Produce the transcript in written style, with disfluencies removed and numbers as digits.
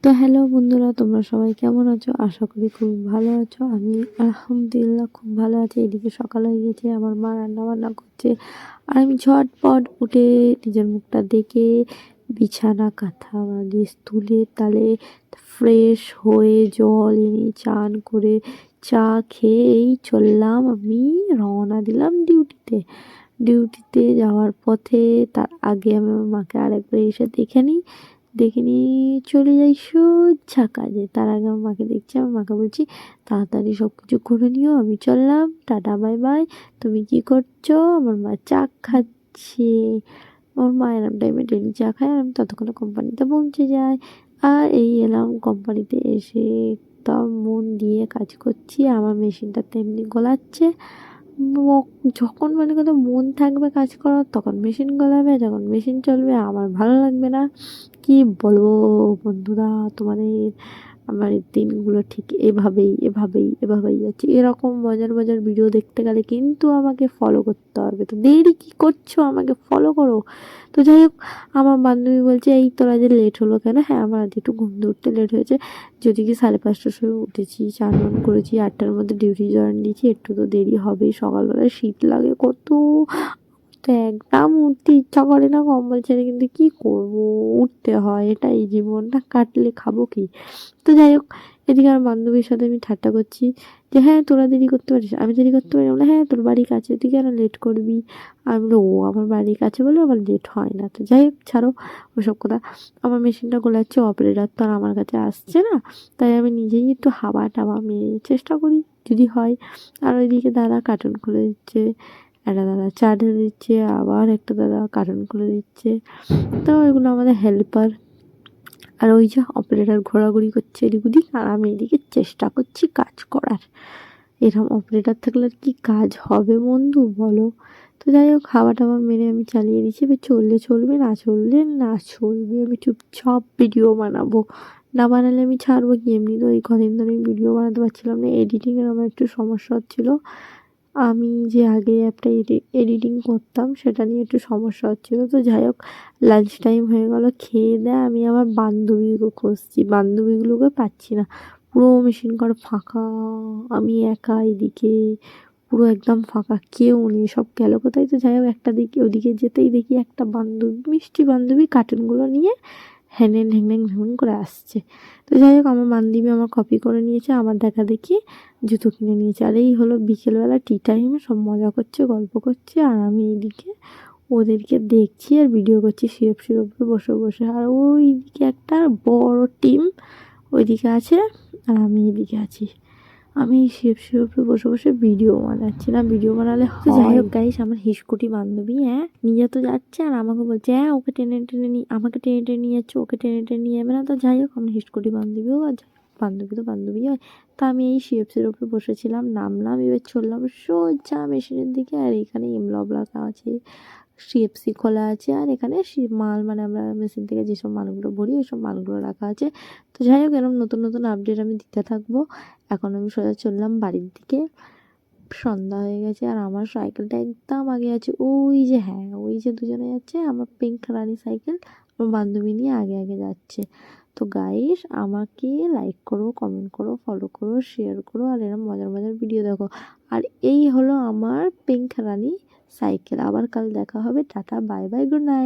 তো হ্যালো বন্ধুরা, তোমরা সবাই কেমন আছো? আশা করি খুব ভালো আছো। আমি আলহামদুলিল্লাহ খুব ভালো আছি। এদিকে সকাল হয়ে গেছে, আমার মা রান্না বান্না করছে আর আমি ঝটপট উঠে নিজের মুখটা দেখে বিছানা কাঁথা বালিশ তুলে তালে ফ্রেশ হয়ে জল এনে চান করে চা খেয়েই চললাম, আমি রওনা দিলাম ডিউটিতে যাওয়ার পথে। তার আগে আমি আমার মাকে আরেকবার এসে দেখে নিয়ে চলে যাই সোজা কাজে। তার আগে আমার মাকে দেখছি, আমার মাকে বলছি তাড়াতাড়ি সব কিছু করে নিও, আমি চললাম, টাটা বাই বাই। তুমি কি করছো? আমার মা চা খাচ্ছে। আমার মা এরম টাইমে ডেলি চা খায়, আর আমি ততক্ষণে কোম্পানিতে পৌঁছে যাই। আর এই এলাম কোম্পানিতে এসে একদম মন দিয়ে কাজ করছি। আমার মেশিনটা তেমনি গলাচ্ছে। যখন মানে কথা মন থাকবে কাজ করার তখন মেশিন গলাবে, যখন মেশিন চলবে আমার ভালো লাগবে না। কি বলবো বন্ধুরা তোমাদের, আমার এই দিনগুলো ঠিক এভাবেই যাচ্ছে। এরকম মজার ভিডিও দেখতে গেলে কিন্তু আমাকে ফলো করতে হবে। তো দেরি কি করছো, আমাকে ফলো করো। তো যাই হোক, আমার বান্ধবী বলছে এই তোরা যে লেট হলো কেন? হ্যাঁ, আমার আজ একটু ঘুম ধরতে লেট হয়েছে। যদি কি 5:30টার সময় উঠেছি, চান করেছি, 8টার মধ্যে ডিউটি জয়েন দিয়েছি, একটু তো দেরি হবেই। সকালবেলায় শীত লাগে কত, তো একদম উঠতে ইচ্ছা করে না কম্বল ছেড়ে, কিন্তু কি করব, উঠতে হয়, এটাই জীবন, না কাটলে খাবো কি। তো যাই হোক, এদিকে আমার বান্ধবীর সাথে আমি ঠাট্টা করছি যে হ্যাঁ তোরা দেরি করতে পারিস, আমি দেরি করতে পারি? বলে হ্যাঁ তোর বাড়ি কাছে, তুই কেন লেট করবি? আমি বলি ও আমার বাড়ির কাছে বলে আমার লেট হয় না। তো যাই হোক, ছাড়ো ওসব কথা। আমার মেশিনটা গোলাচ্ছে, অপারেটর তো আর আমার কাছে আসছে না, তাই আমি নিজেই একটু হাওয়া টাওয়া মেরে চেষ্টা করি যদি হয়। আর ওইদিকে দাদা কার্টুন খুলে দিচ্ছে, একটা দাদা চা ঢেলে দিচ্ছে, আবার একটা দাদা কার্টুন খুলে দিচ্ছে। তো এগুলো আমাদের হেল্পার। আর ওই যে অপারেটর ঘোরাঘুরি করছে এদিক ওদিক, আর আমি এদিকে চেষ্টা করছি কাজ করার। এরকম অপারেটর থাকলে আর কি কাজ হবে বন্ধু বলো? তো যাই হোক, হাওয়া টাওয়া মেরে আমি চালিয়ে দিচ্ছি। এবার চললে চলবে, না চলবে আমি চুপচাপ ভিডিও বানাবো। না বানালে আমি ছাড়বো কি? এমনি তো এই কদিন ধরে ভিডিও বানাতে পারছিলাম না, এডিটিংয়ের আমার একটু সমস্যা হচ্ছিলো। আমি যে আগে একটা এডিটিং করতাম সেটা নিয়ে একটু সমস্যা হচ্ছিলো। তো যাই হোক, লাঞ্চ টাইম হয়ে গেল, খেয়ে দেয়ে আমি আমার বান্ধবীকে খুঁজছি, বান্ধবীগুলোকে পাচ্ছি না। পুরো মেশিন ঘর ফাঁকা, আমি একা এদিকে, পুরো একদম ফাঁকা, কেউ নেই, সব গেল কোথায়? তো যাই হোক, একটা দিকে ওদিকে যেতেই দেখি একটা বান্ধবী, মিষ্টি বান্ধবী কার্টুনগুলো নিয়ে হ্যাং করে আসছে। তো যাই হোক, আমার বান্ধবী আমার কপি করে নিয়েছে, আমার দেখা দেখি জুতো কিনে নিয়েছে। আর এই হলো বিকেলবেলা টি টাইমে, সব মজা করছে, গল্প করছে, আর আমি এইদিকে ওদেরকে দেখছি আর ভিডিও করছি সিএফসির ওপরে বসে বসে। আর ওইদিকে একটা বড় টিম ওইদিকে আছে, আর আমি এদিকে আছি। আমি শিপসির উপরে বসে বসে ভিডিও বানাচ্ছিলাম, ভিডিও বানালে হয়। যাই হোক গাইস, আমার হিসকুটি বান্ধবী হ্যাঁ নিয়ে তো যাচ্ছে, আর আমাকে বলছে হ্যাঁ ওকে টেনে টেনে নিয়ে, আমাকে টেনে টেনে নিয়ে যাচ্ছে, ওকে টেনে টেনে নিয়ে যাবে না। তো যাই হোক, আমার হিসকুটি বান্ধবীও আর বান্ধবী তো বান্ধবী হয়। তা আমি এই শিপসির উপরে বসেছিলাম, নামলাম, এবার চললাম সোজা মেশিনের দিকে। আর এখানে ইমলব রাখা আছে, সিএফসি খোলা আছে, আর এখানে মাল মানে আমরা মেশিন থেকে যেসব মালগুলো ভরি ওইসব মালগুলো রাখা আছে। তো যাই হোক, এরকম নতুন নতুন আপডেট আমি দিতে থাকবো। এখন আমি সোজা চললাম বাড়ির দিকে, সন্ধ্যা হয়ে গেছে। আর আমার সাইকেলটা একদম আগে আছে, ওই যে হ্যাঁ ওই যে দুজনে যাচ্ছে, আমার পিঙ্ক রানি সাইকেল, আমার বান্ধবী নিয়ে আগে আগে যাচ্ছে। তো গাইস, আমাকে লাইক করো, কমেন্ট করো, ফলো করো, শেয়ার করো, আর এরকম মজার ভিডিও দেখো। আর এই হলো আমার পিঙ্ক রানি সাইকেল। আবার কাল দেখা হবে, tata bye bye, good night.